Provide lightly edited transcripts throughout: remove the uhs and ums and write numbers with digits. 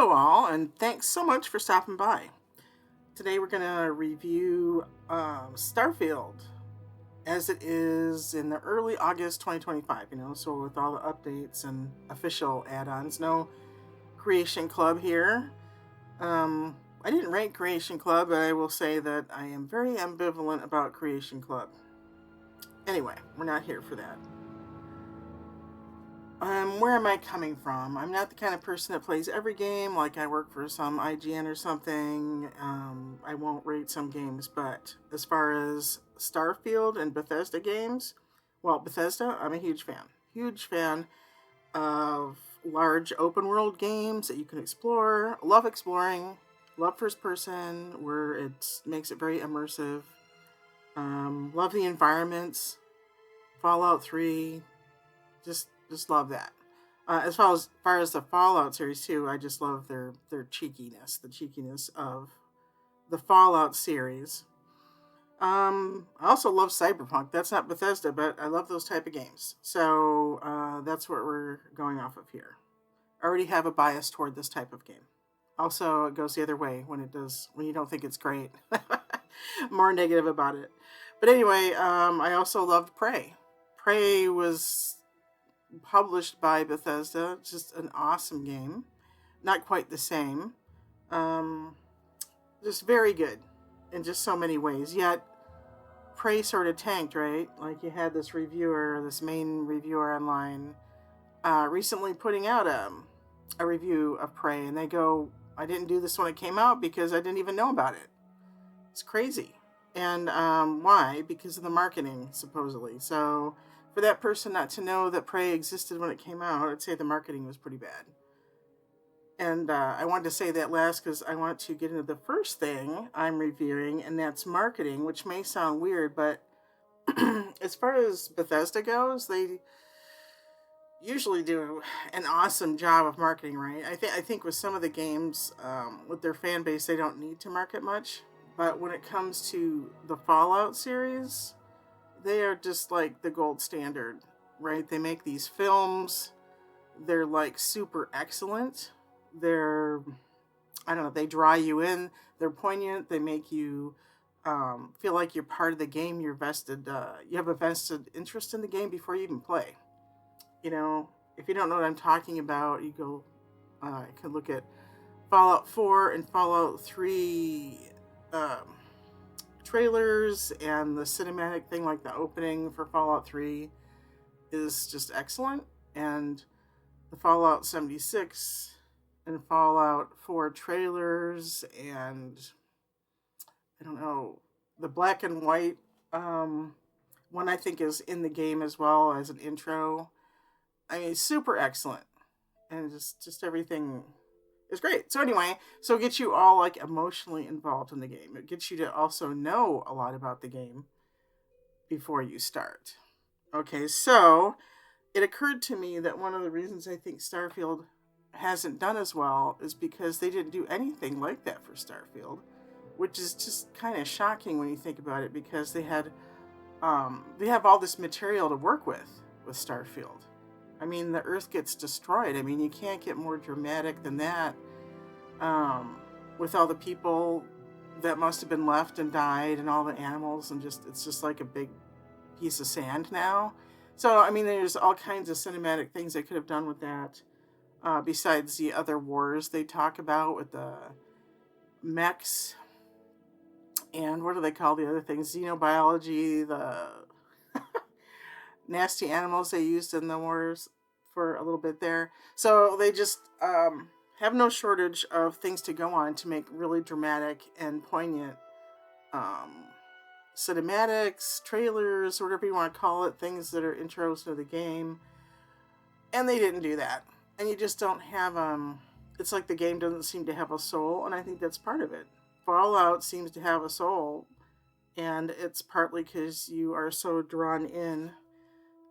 Hello, all, and thanks so much for stopping by. Today, we're going to review Starfield as it is in the early August 2025. So with all the updates and official add ons, no Creation Club here. I didn't rate Creation Club, but I will say that I am very ambivalent about Creation Club. Anyway, we're not here for that. Where am I coming from? I'm not the kind of person that plays every game, like I work for some IGN or something. I won't rate some games, but as far as Starfield and Bethesda games, well, Bethesda, I'm a huge fan. Huge fan of large open world games that you can explore. Love exploring. Love first person, where it makes it very immersive. Love the environments. Fallout 3, just love that. As far as the Fallout series too, I just love their cheekiness, the cheekiness of the Fallout series. I also love Cyberpunk. That's not Bethesda, but I love those type of games. So that's what we're going off of here. I already have a bias toward this type of game. Also, it goes the other way when you don't think it's great. More negative about it. But anyway, I also loved Prey. Prey was published by Bethesda. Just an awesome game. Not quite the same. Just very good in just so many ways. Yet, Prey sort of tanked, right? Like you had this main reviewer online, recently putting out a review of Prey, and they go, I didn't do this when it came out because I didn't even know about it. It's crazy. And why? Because of the marketing, supposedly. So, for that person not to know that Prey existed when it came out, I'd say the marketing was pretty bad. And I wanted to say that last because I want to get into the first thing I'm reviewing, and that's marketing, which may sound weird, but as far as Bethesda goes, they usually do an awesome job of marketing, right? I think with some of the games, with their fan base, they don't need to market much. But when it comes to the Fallout series, they are just like the gold standard, right? They make these films. They're like super excellent. They're, I don't know, they draw you in. They're poignant. They make you feel like you're part of the game. You have a vested interest in the game before you even play. If you don't know what I'm talking about, you can look at Fallout 4 and Fallout 3 trailers, and the cinematic thing, like the opening for Fallout 3, is just excellent. And the Fallout 76 and Fallout 4 trailers, and I don't know, the black and white one I think is in the game as well as an intro. I mean, super excellent. And just everything is great. So anyway, it gets you all like emotionally involved in the game. It gets you to also know a lot about the game before you start. Okay, so it occurred to me that one of the reasons I think Starfield hasn't done as well is because they didn't do anything like that for Starfield, which is just kind of shocking when you think about it, because they have all this material to work with Starfield. I mean, the Earth gets destroyed. I mean, you can't get more dramatic than that. With all the people that must have been left and died, and all the animals, and it's just like a big piece of sand now. So, I mean, there's all kinds of cinematic things they could have done with that. Besides the other wars they talk about with the mechs, and what do they call the other things? Xenobiology, the nasty animals they used in the wars for a little bit there. So they just have no shortage of things to go on to make really dramatic and poignant cinematics, trailers, whatever you want to call it, things that are intros to the game. And they didn't do that. And you just don't have, it's like the game doesn't seem to have a soul, and I think that's part of it. Fallout seems to have a soul, and it's partly because you are so drawn in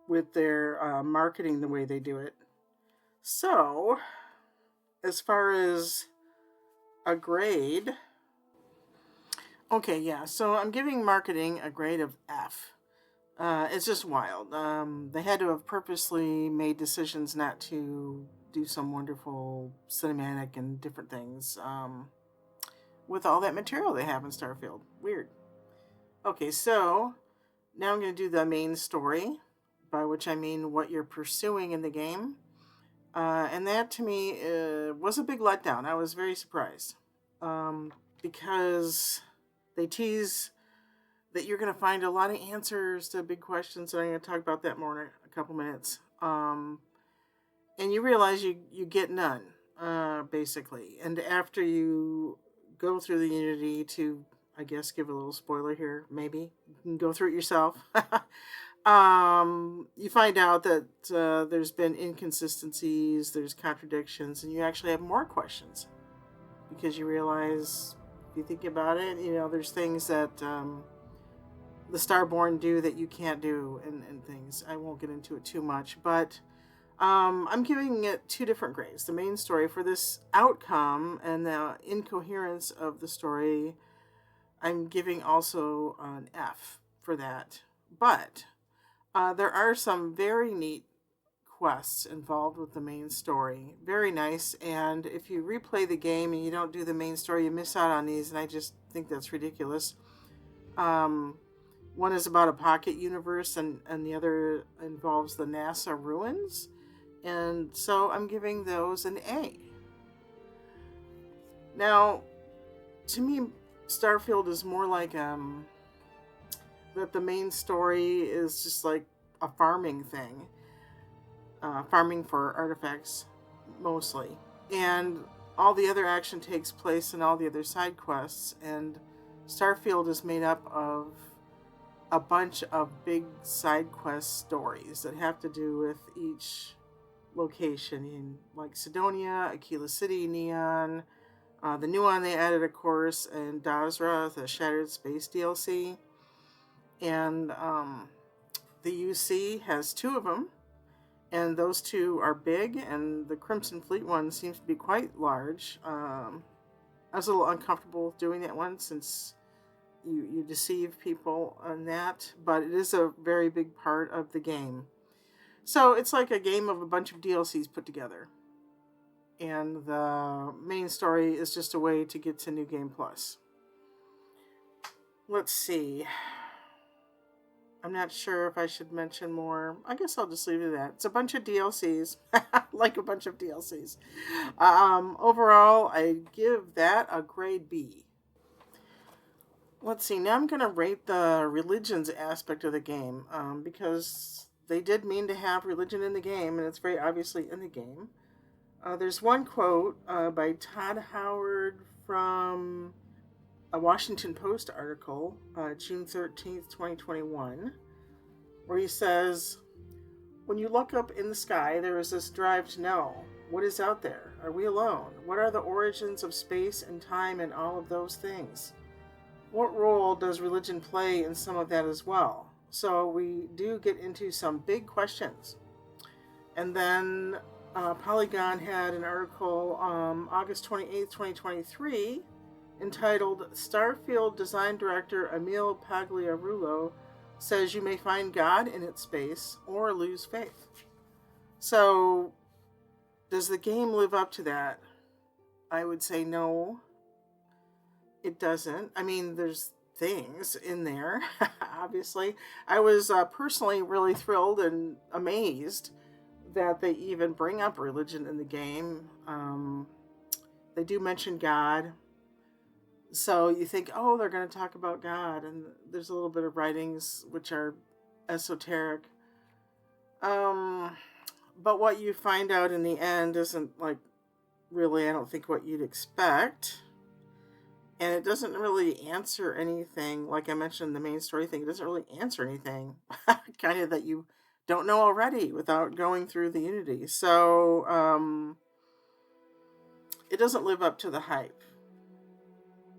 with their marketing the way they do it. So, as far as a grade, okay, yeah, so I'm giving marketing a grade of F. It's just wild. They had to have purposely made decisions not to do some wonderful cinematic and different things with all that material they have in Starfield. Weird. Okay, so now I'm going to do the main story, by which I mean what you're pursuing in the game. And that to me was a big letdown. I was very surprised because they tease that you're going to find a lot of answers to big questions, and I'm going to talk about that more in a couple minutes. And you realize you get none, basically. And after you go through the Unity to, I guess, give a little spoiler here, maybe you can go through it yourself. You find out that there's been inconsistencies, there's contradictions, and you actually have more questions because you realize, if you think about it, there's things that the Starborn do that you can't do, and things. I won't get into it too much, but I'm giving it 2 different grades. The main story for this outcome and the incoherence of the story, I'm giving also an F for that. But there are some very neat quests involved with the main story. Very nice. And if you replay the game and you don't do the main story, you miss out on these. And I just think that's ridiculous. One is about a pocket universe, and the other involves the NASA ruins. And so I'm giving those an A. Now, to me, Starfield is more like that the main story is just like a farming thing. Farming for artifacts, mostly. And all the other action takes place in all the other side quests. And Starfield is made up of a bunch of big side quest stories that have to do with each location, in like Sidonia, Aquila City, Neon, the new one they added, of course, and Dazra, the Shattered Space DLC. And the UC has 2 of them, and those 2 are big, and the Crimson Fleet one seems to be quite large. I was a little uncomfortable doing that one since you deceive people on that, but it is a very big part of the game. So it's like a game of a bunch of DLCs put together. And the main story is just a way to get to New Game Plus. Let's see. I'm not sure if I should mention more. I guess I'll just leave it at that. It's a bunch of DLCs. Like a bunch of DLCs. Overall, I give that a grade B. Let's see. Now I'm going to rate the religions aspect of the game. Because they did mean to have religion in the game, and it's very obviously in the game. There's one quote by Todd Howard from a Washington Post article, June 13th, 2021, where he says, "When you look up in the sky, there is this drive to know. What is out there? Are we alone? What are the origins of space and time and all of those things? What role does religion play in some of that as well?" So we do get into some big questions. And then Polygon had an article August 28th, 2023, entitled "Starfield Design Director Emil Pagliarulo Says You May Find God in Its Space or Lose Faith." So, does the game live up to that? I would say no, it doesn't. I mean, there's things in there, obviously. I was personally really thrilled and amazed that they even bring up religion in the game. They do mention God. So you think, oh, they're going to talk about God, and there's a little bit of writings which are esoteric. But what you find out in the end isn't like really, I don't think, what you'd expect. And it doesn't really answer anything. Like I mentioned, the main story thing, it doesn't really answer anything kind of that you don't know already without going through the Unity. So it doesn't live up to the hype.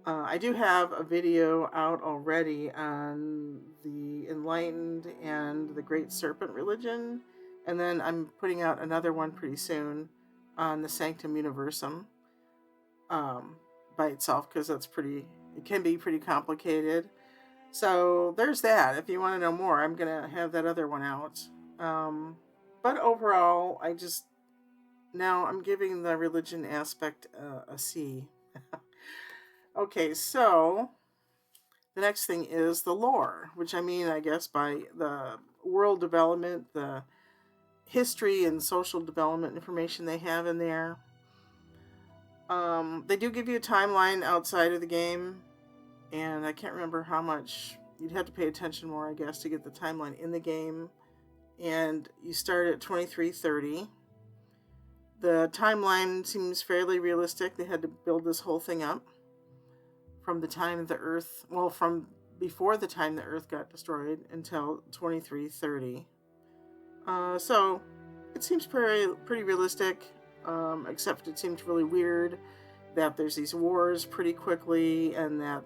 I do have a video out already on the Enlightened and the Great Serpent religion, and then I'm putting out another one pretty soon on the Sanctum Universum by itself, because it can be pretty complicated. So there's that. If you want to know more, I'm going to have that other one out. But overall, Now I'm giving the religion aspect a C. Okay, so the next thing is the lore, which I mean, I guess, by the world development, the history and social development information they have in there. They do give you a timeline outside of the game, and I can't remember how much. You'd have to pay attention more, I guess, to get the timeline in the game. And you start at 2330. The timeline seems fairly realistic. They had to build this whole thing up from the time the Earth, well, from before the time the Earth got destroyed until 2330. So it seems pretty realistic, except it seems really weird that there's these wars pretty quickly and that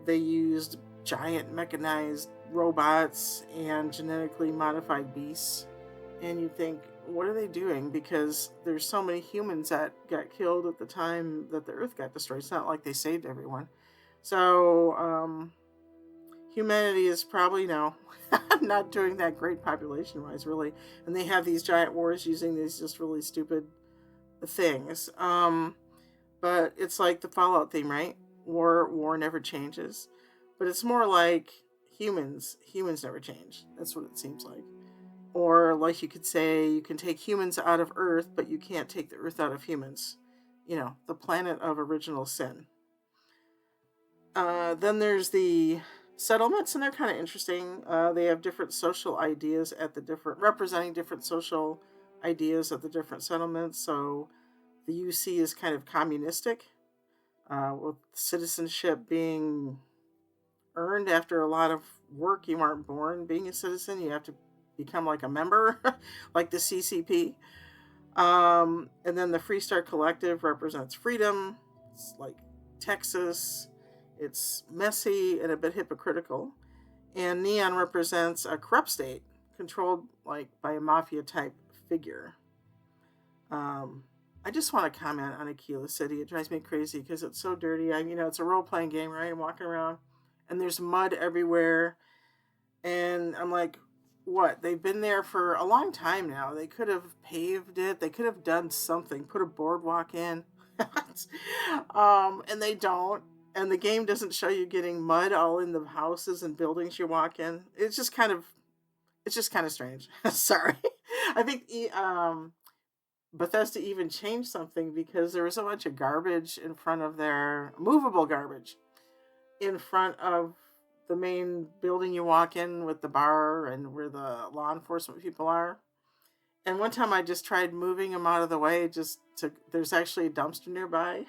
they used giant mechanized robots and genetically modified beasts. And you think, what are they doing? Because there's so many humans that got killed at the time that the Earth got destroyed. It's not like they saved everyone. So, humanity is probably not doing that great population wise, really. And they have these giant wars using these just really stupid things. But it's like the Fallout theme, right? War never changes. But it's more like humans never change. That's what it seems like. Or like you could say, you can take humans out of Earth, but you can't take the Earth out of humans. The planet of original sin. Then there's the settlements, and they're kind of interesting. They have different social ideas at the different, representing different social ideas at the different settlements. So the UC is kind of communistic, with citizenship being earned after a lot of work. You aren't born being a citizen, you have to become like a member, like the CCP. And then the Freestar Collective represents freedom. It's like Texas. It's messy and a bit hypocritical. And Neon represents a corrupt state controlled like by a mafia type figure. Um, I just want to comment on Aquila City. It drives me crazy because it's so dirty. It's a role playing game, right? I'm walking around and there's mud everywhere. And I'm like, what? They've been there for a long time now. They could have paved it. They could have done something, put a boardwalk in. And they don't. And the game doesn't show you getting mud all in the houses and buildings you walk in. It's just kind of strange. Sorry. I think Bethesda even changed something because there was a bunch of garbage in front of their movable garbage in front of the main building you walk in with the bar and where the law enforcement people are. And one time I just tried moving them out of the way just to, there's actually a dumpster nearby.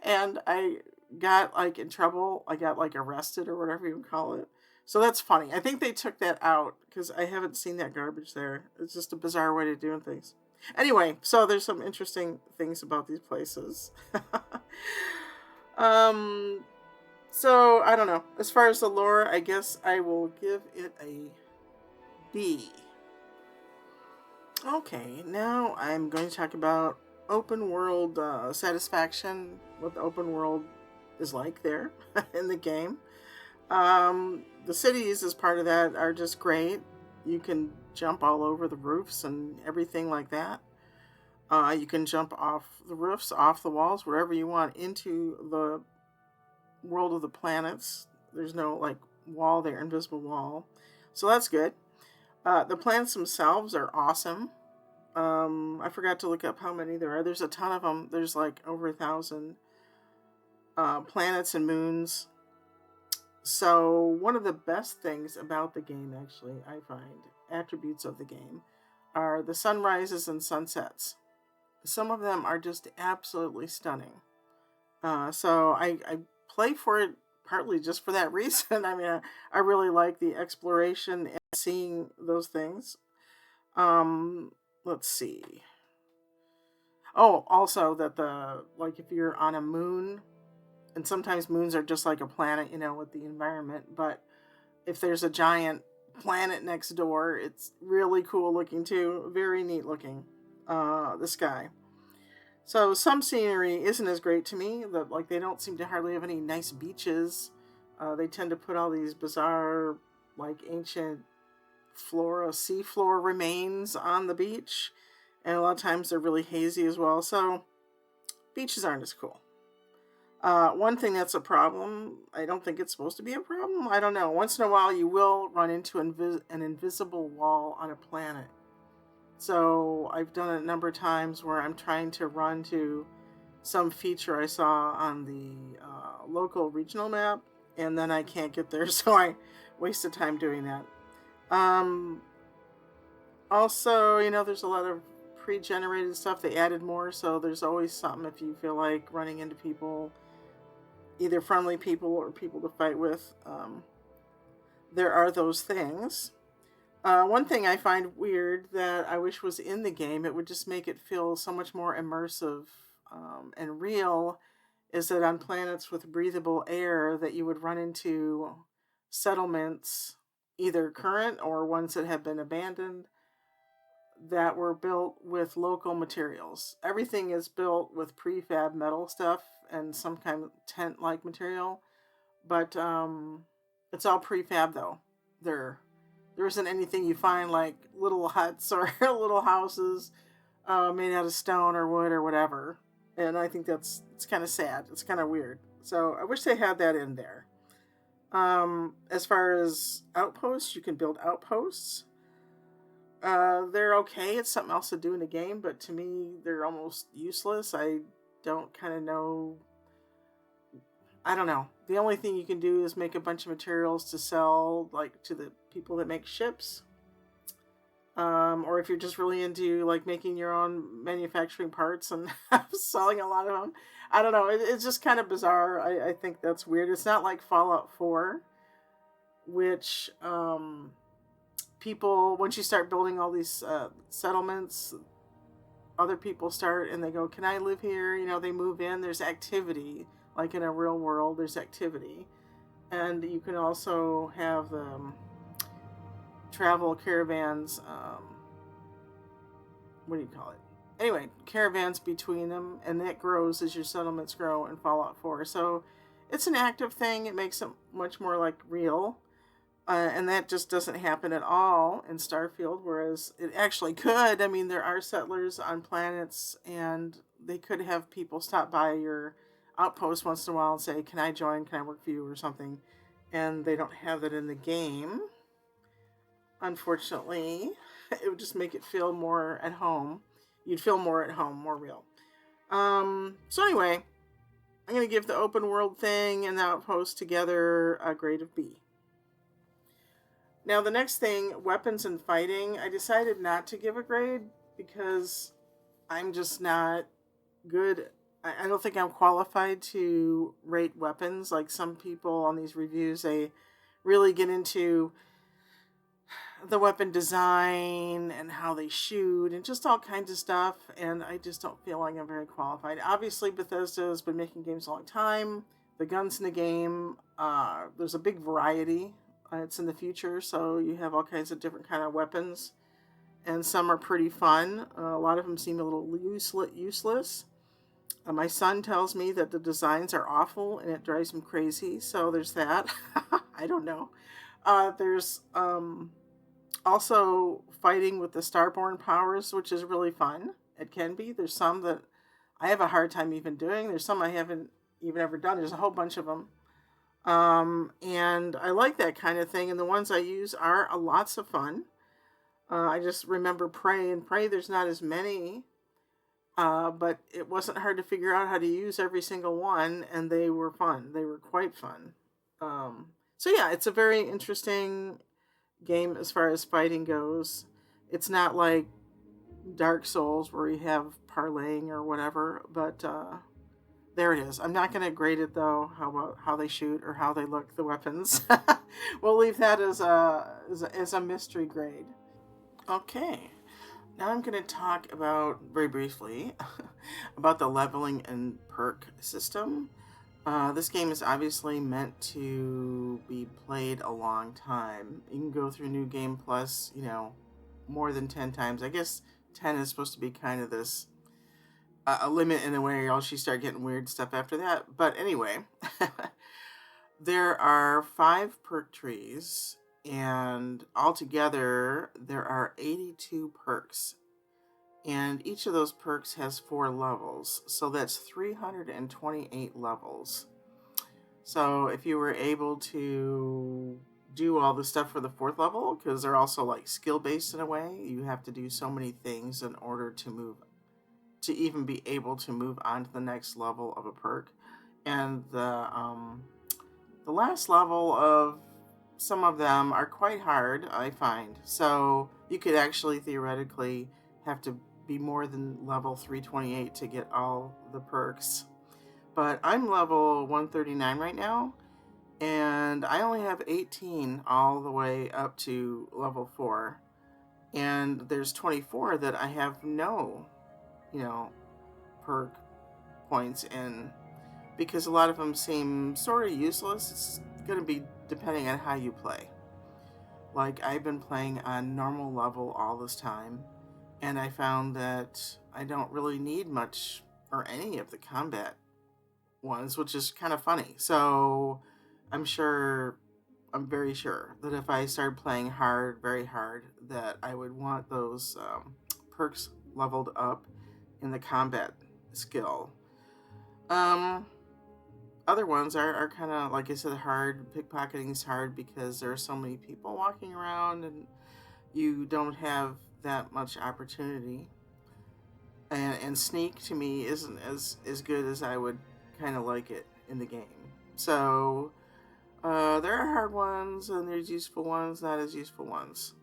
And I got like in trouble. I got like arrested or whatever you call it. So that's funny. I think they took that out because I haven't seen that garbage there. It's just a bizarre way of doing things. Anyway, so there's some interesting things about these places. um, so I don't know. As far as the lore, I guess I will give it a B. Okay, now I'm going to talk about open world satisfaction, what the open world is like there in the game. The cities, as part of that, are just great. You can jump all over the roofs and everything like that. You can jump off the roofs, off the walls, wherever you want, into the world of the planets. There's no like wall there, invisible wall. So that's good. The planets themselves are awesome. I forgot to look up how many there are. There's a ton of them. There's like over 1,000 planets and moons. So one of the best things about the game, actually, I find attributes of the game, are the sunrises and sunsets. Some of them are just absolutely stunning. So I play for it partly just for that reason. I mean, I really like the exploration and seeing those things. Let's see. Oh, also that like if you're on a moon, and sometimes moons are just like a planet, with the environment, but if there's a giant planet next door, it's really cool looking too. Very neat looking. The sky. So some scenery isn't as great to me. Like they don't seem to hardly have any nice beaches. They tend to put all these bizarre, like ancient flora, seafloor remains on the beach, And a lot of times they're really hazy as well. So beaches aren't as cool. One thing that's a problem, I don't think it's supposed to be a problem. I don't know. Once in a while, you will run into an invisible wall on a planet. So I've done it a number of times where I'm trying to run to some feature I saw on the local regional map, and then I can't get there, so I wasted time doing that. Um, Also, there's a lot of pre-generated stuff. They added more, so there's always something if you feel like running into people, either friendly people or people to fight with. There are those things. One thing I find weird that I wish was in the game, it would just make it feel so much more immersive and real, is that on planets with breathable air that you would run into settlements, either current or ones that have been abandoned, that were built with local materials. Everything is built with prefab metal stuff and some kind of tent like material, but it's all prefab though. There isn't anything you find like little huts or little houses made out of stone or wood or whatever. And I think it's kind of sad. It's kind of weird. So I wish they had that in there. As far as outposts, you can build outposts. They're okay. It's something else to do in the game, but to me, they're almost useless. I don't kind of know. I don't know. The only thing you can do is make a bunch of materials to sell, like to the people that make ships. Or if you're just really into like making your own manufacturing parts and selling a lot of them. I don't know. It's just kind of bizarre. I think that's weird. It's not like Fallout 4, which people, once you start building all these settlements, other people start and they go, "Can I live here?" They move in. There's activity, like in a real world. There's activity, and you can also have travel caravans. What do you call it? Anyway, caravans between them, and that grows as your settlements grow in Fallout 4. So it's an active thing. It makes it much more like real. And that just doesn't happen at all in Starfield, whereas it actually could. I mean, there are settlers on planets, and they could have people stop by your outpost once in a while and say, "Can I join? Can I work for you?" or something. And they don't have that in the game, unfortunately. It would just make it feel more at home. You'd feel more at home, more real. So anyway, I'm going to give the open world thing and the outpost together a grade of B. Now, the next thing, weapons and fighting, I decided not to give a grade because I'm just not good. I don't think I'm qualified to rate weapons. Like some people on these reviews, they really get into the weapon design and how they shoot and just all kinds of stuff. And I just don't feel like I'm very qualified. Obviously, Bethesda has been making games a long time. The guns in the game, there's a big variety. It's in the future, so you have all kinds of different kind of weapons, and some are pretty fun. A lot of them seem a little useless. My son tells me that the designs are awful, and it drives him crazy. So there's that. I don't know. There's also fighting with the Starborn powers, which is really fun. It can be. There's some that I have a hard time even doing. There's some I haven't even ever done. There's a whole bunch of them. And I like that kind of thing. And the ones I use are lots of fun. I just remember Prey. And Prey, there's not as many. But it wasn't hard to figure out how to use every single one. And they were fun. They were quite fun. So yeah, it's a very interesting game as far as fighting goes. It's not like Dark Souls where you have parlaying or whatever. But there it is. I'm not going to grade it though. How about how they shoot or how they look, the weapons? We'll leave that as a mystery grade. Okay. Now I'm going to talk about, very briefly, about the leveling and perk system. This game is obviously meant to be played a long time. You can go through New Game Plus, more than 10 times. I guess 10 is supposed to be kind of this a limit in a way, or else you start getting weird stuff after that. But anyway, there are 5 perk trees, and altogether there are 82 perks. And each of those perks has 4 levels. So that's 328 levels. So if you were able to do all the stuff for the 4th level, because they're also like skill based in a way, you have to do so many things in order to even be able to move on to the next level of a perk. And the last level of some of them are quite hard, I find. So you could actually theoretically have to be more than level 328 to get all the perks. But I'm level 139 right now, and I only have 18 all the way up to level 4. And there's 24 that I have no, you know, perk points in, because a lot of them seem sort of useless. It's going to be depending on how you play. Like, I've been playing on normal level all this time, and I found that I don't really need much or any of the combat ones, which is kind of funny. So I'm very sure that if I started playing hard, very hard, that I would want those perks leveled up in the combat skill. Um, Other ones are kind of, like I said, hard. Pickpocketing is hard because there are so many people walking around and you don't have that much opportunity. And sneak to me isn't as good as I would kind of like it in the game. So there are hard ones and there's useful ones, not as useful ones.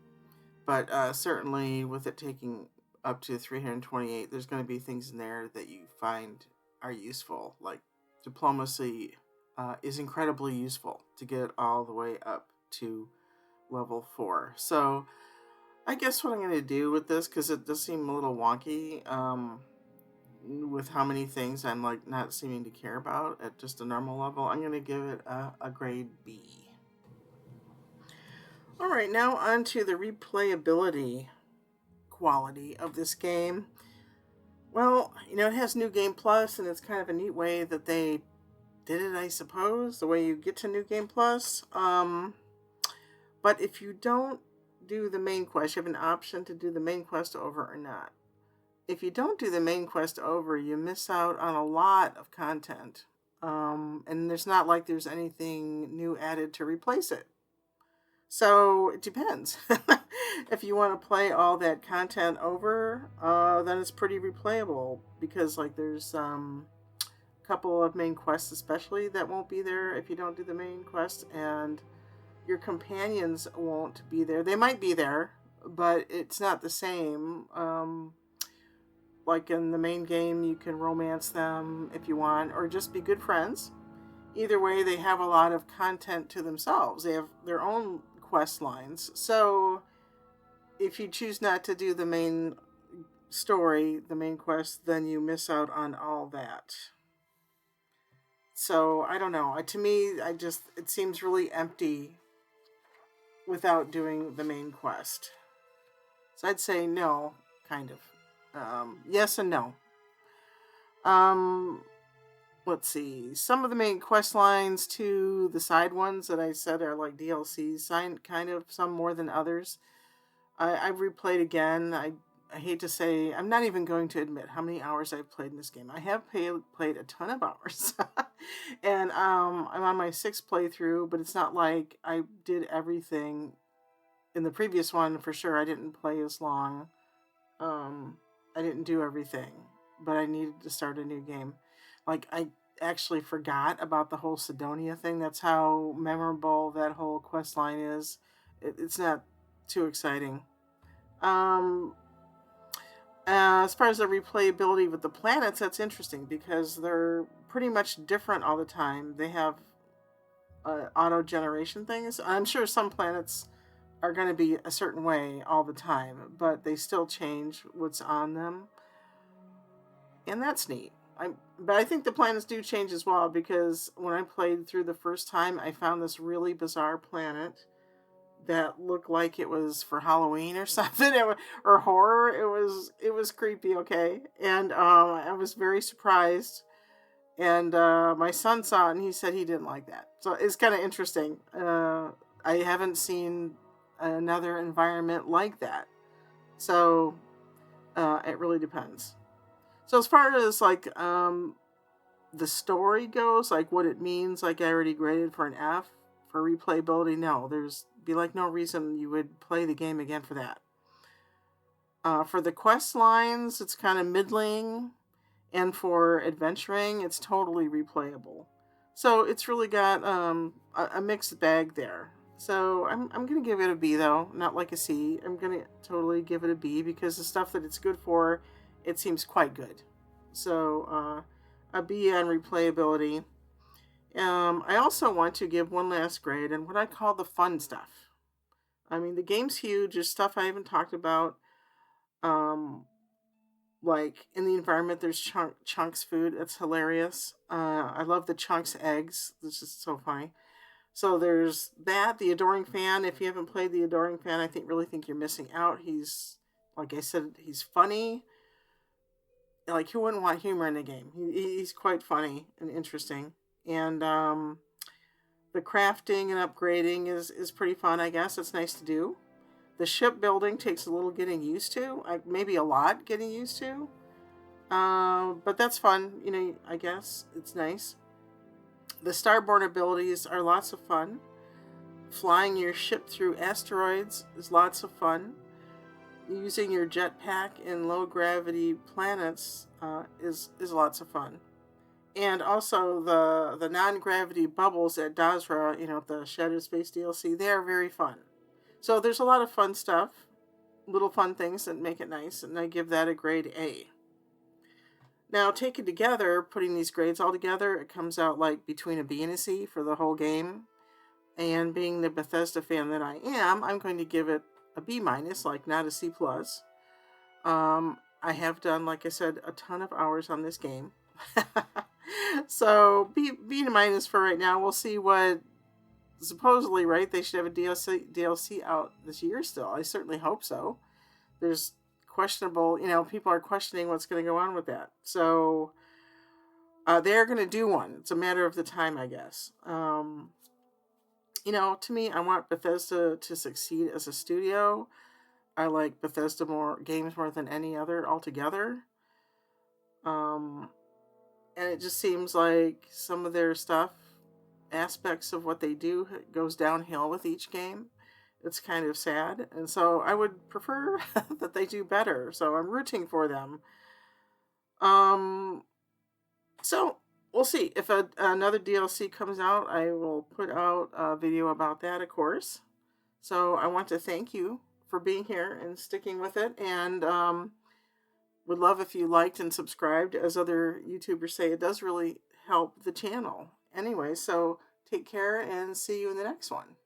But certainly with it taking up to 328, there's going to be things in there that you find are useful. Like diplomacy is incredibly useful to get all the way up to level 4. So I guess what I'm going to do with this, because it does seem a little wonky, with how many things I'm like not seeming to care about at just a normal level, I'm going to give it a grade B. All right, now on to the replayability quality of this game. Well, it has New Game Plus, and it's kind of a neat way that they did it, I suppose, the way you get to New Game Plus. But if you don't do the main quest, you have an option to do the main quest over or not. If you don't do the main quest over, you miss out on a lot of content. And there's not like there's anything new added to replace it. So it depends. If you want to play all that content over, then it's pretty replayable, because like there's a couple of main quests especially that won't be there if you don't do the main quest, and your companions won't be there. They might be there, but it's not the same. Like in the main game, you can romance them if you want, or just be good friends. Either way, they have a lot of content to themselves. They have their own quest lines. So if you choose not to do the main story, the main quest, then you miss out on all that. So I don't know. To me, it seems really empty without doing the main quest. So I'd say no, kind of. Yes and no. Let's see. Some of the main quest lines to the side ones that I said are like DLCs, kind of, some more than others. I've replayed again. I hate to say, I'm not even going to admit how many hours I've played in this game. I have played a ton of hours. And I'm on my 6th playthrough, but it's not like I did everything. In the previous one, for sure, I didn't play as long. I didn't do everything, but I needed to start a new game. Like, I actually forgot about the whole Sidonia thing. That's how memorable that whole quest line is. It's not too exciting. As far as the replayability with the planets, that's interesting because they're pretty much different all the time. They have auto generation things. I'm sure some planets are going to be a certain way all the time, but they still change what's on them, and that's neat. But I think the planets do change as well, because when I played through the first time, I found this really bizarre planet that looked like it was for Halloween or something, or horror. It was creepy, okay, and I was very surprised. And my son saw it and he said he didn't like that. So it's kind of interesting. I haven't seen another environment like that. So It really depends. So as far as like the story goes, like what it means, like I already graded for an F for replayability. No, there's be like no reason you would play the game again for that. For the quest lines, it's kind of middling, and for adventuring, it's totally replayable. So it's really got a mixed bag there. So I'm gonna give it a B though, not like a C. I'm gonna totally give it a B because the stuff that it's good for, it seems quite good. So a B on replayability. I also want to give one last grade and what I call the fun stuff. I mean, the game's huge. There's stuff I haven't talked about. Um, like in the environment, there's chunks food. It's hilarious. I love the chunks eggs. This is so funny. So there's that. The Adoring Fan. If you haven't played the Adoring Fan, I really think you're missing out. He's, like I said, he's funny. Like who wouldn't want humor in a game? He's quite funny and interesting. And the crafting and upgrading is pretty fun. I guess it's nice to do. The shipbuilding takes a little getting used to, maybe a lot getting used to. But that's fun, I guess. It's nice. The starborn abilities are lots of fun. Flying your ship through asteroids is lots of fun. Using your jetpack in low gravity planets is lots of fun. And also the non-gravity bubbles at Dazra, the Shattered Space DLC, they are very fun. So there's a lot of fun stuff, little fun things that make it nice, and I give that a grade A. Now, taken together, putting these grades all together, it comes out like between a B and a C for the whole game. And being the Bethesda fan that I am, I'm going to give it a B minus, like not a C plus. I have done, like I said, a ton of hours on this game. So B minus for right now. We'll see what supposedly, right, they should have a DLC out this year still. I certainly hope so. There's questionable, people are questioning what's going to go on with that. So they're going to do one. It's a matter of the time, I guess. To me, I want Bethesda to succeed as a studio. I like Bethesda games more than any other altogether. And it just seems like some of their stuff, aspects of what they do, goes downhill with each game. It's kind of sad, and so I would prefer that they do better. So I'm rooting for them. So we'll see if another DLC comes out. I will put out a video about that, of course. So I want to thank you for being here and sticking with it, and would love if you liked and subscribed. As other YouTubers say, it does really help the channel. Anyway, so take care and see you in the next one.